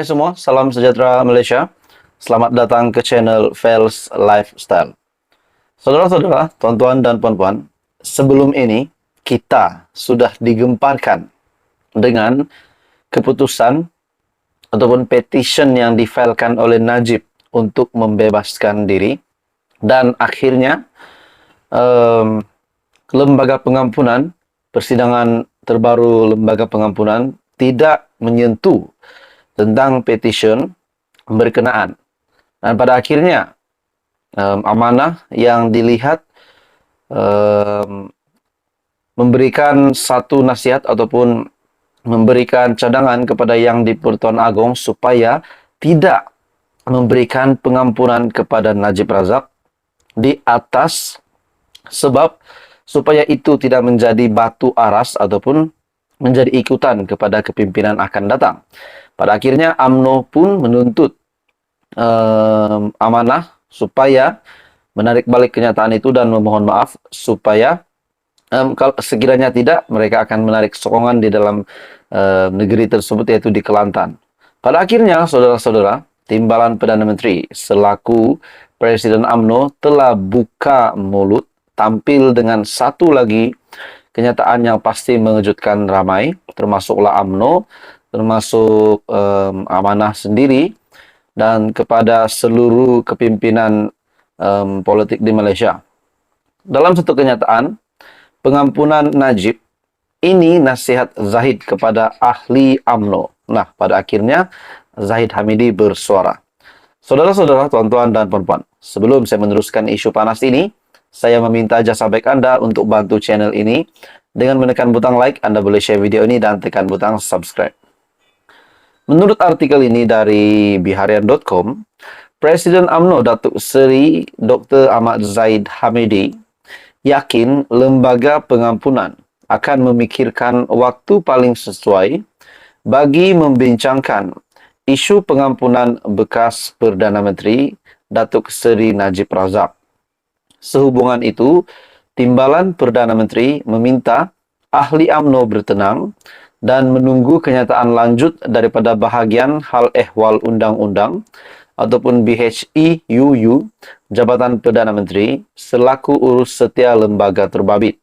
Hai semua, salam sejahtera Malaysia. Selamat datang ke channel Fels Lifestyle. Saudara-saudara, tuan-tuan dan puan-puan, sebelum ini kita sudah digemparkan dengan keputusan ataupun petition yang difilekan oleh Najib untuk membebaskan diri, dan akhirnya lembaga pengampunan, persidangan terbaru lembaga pengampunan tidak menyentuh tentang petition berkenaan. Dan pada akhirnya amanah yang dilihat memberikan satu nasihat ataupun memberikan cadangan kepada Yang di-Pertuan Agong supaya tidak memberikan pengampunan kepada Najib Razak di atas sebab supaya itu tidak menjadi batu aras ataupun menjadi ikutan kepada kepimpinan akan datang. Pada akhirnya UMNO pun menuntut amanah supaya menarik balik kenyataan itu dan memohon maaf supaya kalau sekiranya tidak, mereka akan menarik sokongan di dalam negeri tersebut, yaitu di Kelantan. Pada akhirnya, saudara-saudara, Timbalan Perdana Menteri selaku Presiden UMNO telah buka mulut, tampil dengan satu lagi kenyataan yang pasti mengejutkan ramai, termasuklah UMNO, termasuk amanah sendiri, dan kepada seluruh kepimpinan politik di Malaysia. Dalam satu kenyataan, pengampunan Najib, ini nasihat Zahid kepada ahli UMNO. Nah, pada akhirnya Zahid Hamidi bersuara. Saudara-saudara, tuan-tuan dan puan-puan, sebelum saya meneruskan isu panas ini, saya meminta jasa baik Anda untuk bantu channel ini. Dengan menekan butang like, Anda boleh share video ini dan tekan butang subscribe. Menurut artikel ini dari biharian.com, Presiden UMNO Datuk Seri Dr. Ahmad Zahid Hamidi yakin lembaga pengampunan akan memikirkan waktu paling sesuai bagi membincangkan isu pengampunan bekas Perdana Menteri Datuk Seri Najib Razak. Sehubungan itu, Timbalan Perdana Menteri meminta ahli UMNO bertenang dan menunggu kenyataan lanjut daripada bahagian hal ehwal undang-undang ataupun BHEUU Jabatan Perdana Menteri selaku urus setia lembaga terbabit.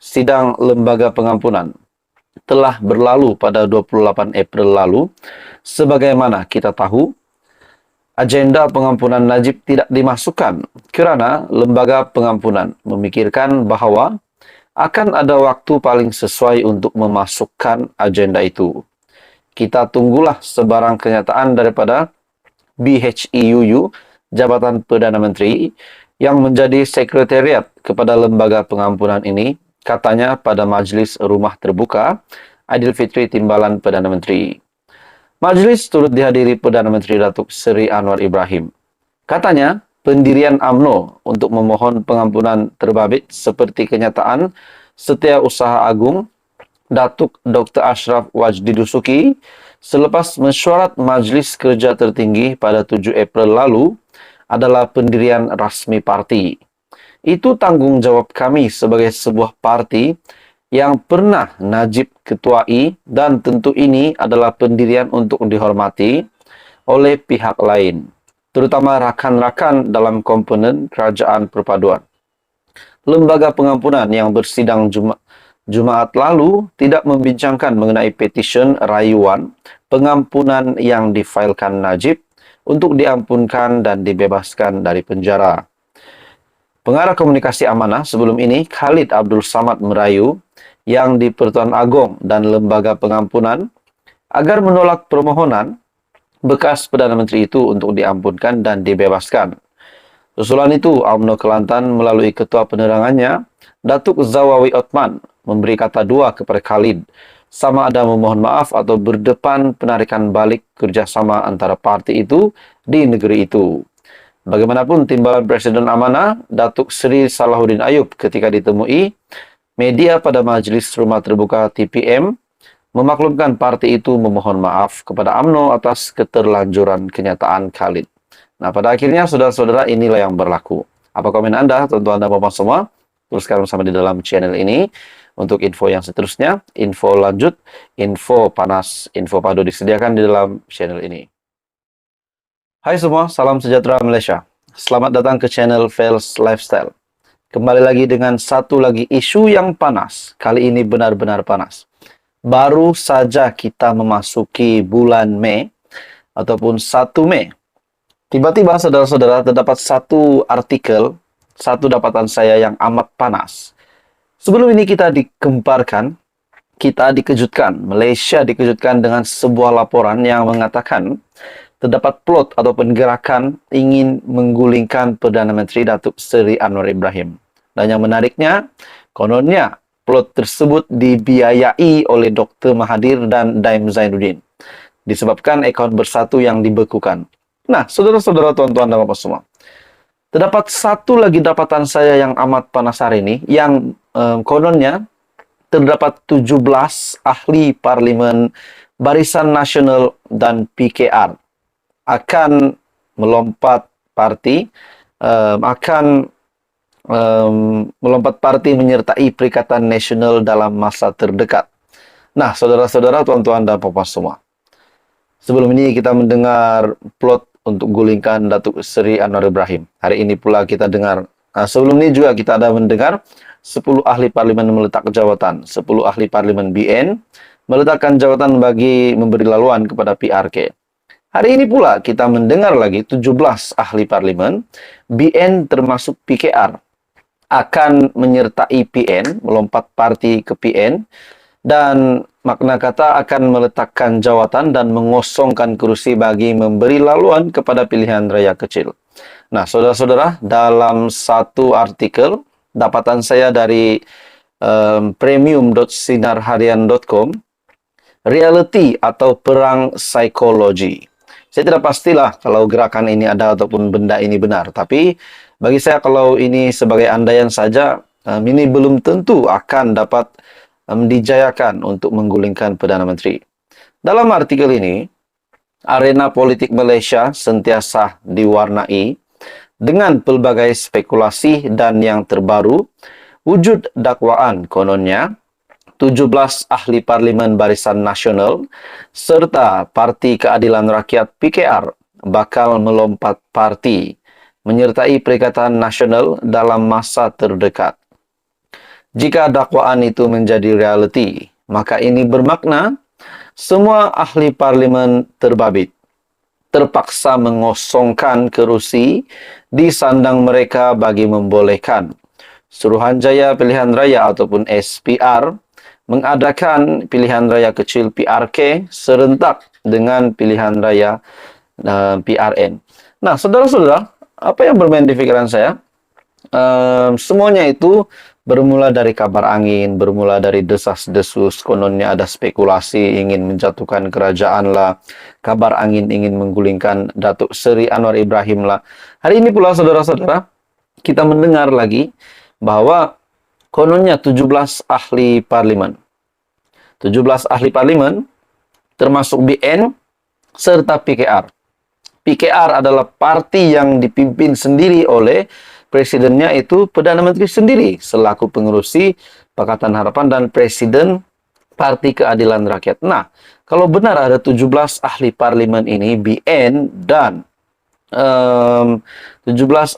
Sidang lembaga pengampunan telah berlalu pada 28 April lalu. Sebagaimana kita tahu, agenda pengampunan Najib tidak dimasukkan kerana lembaga pengampunan memikirkan bahawa akan ada waktu paling sesuai untuk memasukkan agenda itu. Kita tunggulah sebarang kenyataan daripada BHEUU Jabatan Perdana Menteri yang menjadi sekretariat kepada lembaga pengampunan ini, katanya pada Majlis Rumah Terbuka Aidilfitri Timbalan Perdana Menteri. Majlis turut dihadiri Perdana Menteri Datuk Seri Anwar Ibrahim. Katanya, pendirian UMNO untuk memohon pengampunan terbabit seperti kenyataan Setiausaha Agung Datuk Dr. Ashraf Wajdi Dusuki selepas mesyuarat Majlis Kerja Tertinggi pada 7 April lalu adalah pendirian rasmi parti. Itu tanggungjawab kami sebagai sebuah parti yang pernah Najib ketuai, dan tentu ini adalah pendirian untuk dihormati oleh pihak lain, terutama rakan-rakan dalam komponen kerajaan perpaduan. Lembaga pengampunan yang bersidang Jumaat lalu tidak membincangkan mengenai petisyen rayuan pengampunan yang difailkan Najib untuk diampunkan dan dibebaskan dari penjara. Pengarah komunikasi amanah sebelum ini, Khalid Abdul Samad, merayu Yang di-Pertuan Agong dan lembaga pengampunan agar menolak permohonan bekas Perdana Menteri itu untuk diampunkan dan dibebaskan. Susulan itu, UMNO Kelantan melalui ketua penerangannya, Datuk Zawawi Othman, memberi kata dua kepada Khalid, sama ada memohon maaf atau berdepan penarikan balik kerjasama antara parti itu di negeri itu. Bagaimanapun, Timbalan Presiden Amanah, Datuk Seri Salahuddin Ayub, ketika ditemui media pada Majlis Rumah Terbuka TPM, memaklumkan parti itu memohon maaf kepada UMNO atas keterlanjuran kenyataan Khalid. Nah, pada akhirnya, saudara-saudara, inilah yang berlaku. Apa komen Anda, tuan-tuan dan puan-puan semua? Teruskan bersama di dalam channel ini. Untuk info yang seterusnya, info lanjut, info panas, info padu disediakan di dalam channel ini. Hai semua, salam sejahtera Malaysia. Selamat datang ke channel Fels Lifestyle. Kembali lagi dengan satu lagi isu yang panas. Kali ini benar-benar panas. Baru saja kita memasuki bulan Mei ataupun 1 Mei. Tiba-tiba saudara-saudara terdapat satu artikel, satu dapatan saya yang amat panas. Sebelum ini kita digemparkan, kita dikejutkan. Malaysia dikejutkan dengan sebuah laporan yang mengatakan terdapat plot ataupun gerakan ingin menggulingkan Perdana Menteri Datuk Seri Anwar Ibrahim. Dan yang menariknya, kononnya plot tersebut dibiayai oleh Dr. Mahathir dan Daim Zainuddin. Disebabkan akaun Bersatu yang dibekukan. Nah, saudara-saudara, tuan-tuan dan bapak semua. Terdapat satu lagi dapatan saya yang amat panas hari ini, yang kononnya terdapat 17 ahli parlimen Barisan Nasional dan PKR akan melompat parti, melompat parti menyertai Perikatan Nasional dalam masa terdekat. Nah, saudara-saudara, tuan-tuan dan bapak semua. Sebelum ini kita mendengar plot untuk gulingkan Datuk Seri Anwar Ibrahim. Hari ini pula kita dengar, sebelum ini juga kita ada mendengar 10 ahli parlimen meletak jawatan, 10 ahli parlimen BN meletakkan jawatan bagi memberi laluan kepada PRK. Hari ini pula kita mendengar lagi 17 ahli parlimen BN termasuk PKR akan menyertai PN, melompat parti ke PN, dan makna kata akan meletakkan jawatan dan mengosongkan kursi bagi memberi laluan kepada pilihan raya kecil. Nah, saudara-saudara, dalam satu artikel dapatan saya dari premium.sinarharian.com, reality atau perang psikologi. Saya tidak pastilah kalau gerakan ini ada ataupun benda ini benar, tapi bagi saya kalau ini sebagai andaian saja, ini belum tentu akan dapat dijayakan untuk menggulingkan Perdana Menteri. Dalam artikel ini, arena politik Malaysia sentiasa diwarnai dengan pelbagai spekulasi dan yang terbaru, wujud dakwaan kononnya 17 ahli parlimen Barisan Nasional serta Parti Keadilan Rakyat PKR bakal melompat parti menyertai Perikatan Nasional dalam masa terdekat. Jika dakwaan itu menjadi realiti, maka ini bermakna semua ahli parlimen terbabit, terpaksa mengosongkan kerusi di sandang mereka bagi membolehkan Suruhanjaya Pilihan Raya ataupun SPR mengadakan pilihan raya kecil PRK serentak dengan pilihan raya PRN. Nah, saudara-saudara, apa yang bermain di pikiran saya? Semuanya itu bermula dari kabar angin, bermula dari desas-desus, kononnya ada spekulasi ingin menjatuhkan kerajaan lah, kabar angin ingin menggulingkan Datuk Seri Anwar Ibrahim lah. Hari ini pula saudara-saudara, kita mendengar lagi bahwa kononnya 17 ahli parlimen. 17 ahli parlimen termasuk BN serta PKR. PKR adalah parti yang dipimpin sendiri oleh presidennya itu Perdana Menteri sendiri selaku pengerusi Pakatan Harapan dan Presiden Parti Keadilan Rakyat. Nah, kalau benar ada 17 ahli parlimen ini BN dan 17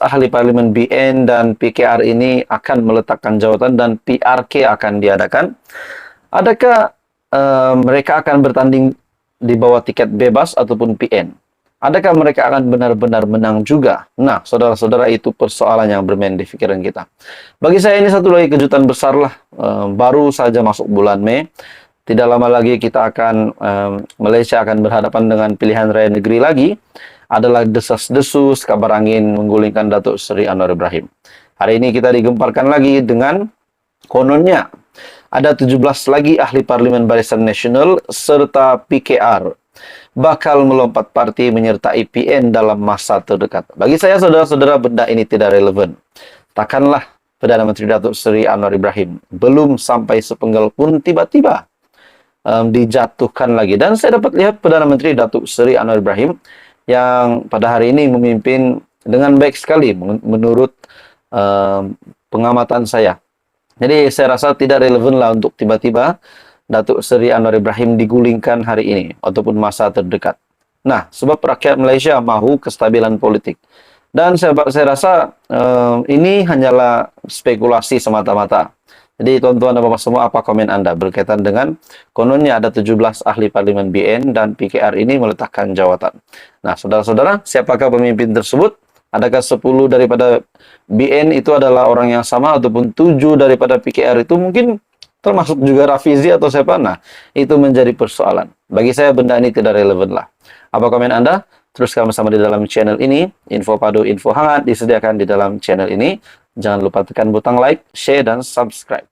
ahli parlimen BN dan PKR ini akan meletakkan jawatan dan PRK akan diadakan, adakah mereka akan bertanding di bawah tiket bebas ataupun PN? Adakah mereka akan benar-benar menang juga? Nah, saudara-saudara, itu persoalan yang bermain di pikiran kita. Bagi saya ini satu lagi kejutan besar lah. Baru saja masuk bulan Mei. Tidak lama lagi kita akan, Malaysia akan berhadapan dengan pilihan raya negeri lagi. Adalah desas-desus, kabar angin menggulingkan Datuk Seri Anwar Ibrahim. Hari ini kita digemparkan lagi dengan kononnya ada 17 lagi ahli parlimen Barisan Nasional serta PKR bakal melompat parti menyertai PN dalam masa terdekat. Bagi saya, saudara-saudara, benda ini tidak relevan. Takkanlah Perdana Menteri Datuk Seri Anwar Ibrahim belum sampai sepenggal pun tiba-tiba dijatuhkan lagi. Dan saya dapat lihat Perdana Menteri Datuk Seri Anwar Ibrahim yang pada hari ini memimpin dengan baik sekali menurut pengamatan saya. Jadi saya rasa tidak relevan lah untuk tiba-tiba Datuk Seri Anwar Ibrahim digulingkan hari ini ataupun masa terdekat. Nah, sebab rakyat Malaysia mahu kestabilan politik. Dan saya rasa ini hanyalah spekulasi semata-mata. Jadi tuan-tuan dan bapak semua, apa komen Anda berkaitan dengan kononnya ada 17 ahli parlimen BN dan PKR ini meletakkan jawatan. Nah, saudara-saudara, siapakah pemimpin tersebut? Adakah 10 daripada BN itu adalah orang yang sama ataupun 7 daripada PKR itu mungkin termasuk juga Rafizi atau siapa? Nah, itu menjadi persoalan. Bagi saya benda ini tidak relevan lah. Apa komen Anda? Teruskan bersama di dalam channel ini. Info padu, info hangat disediakan di dalam channel ini. Jangan lupa tekan butang like, share, dan subscribe.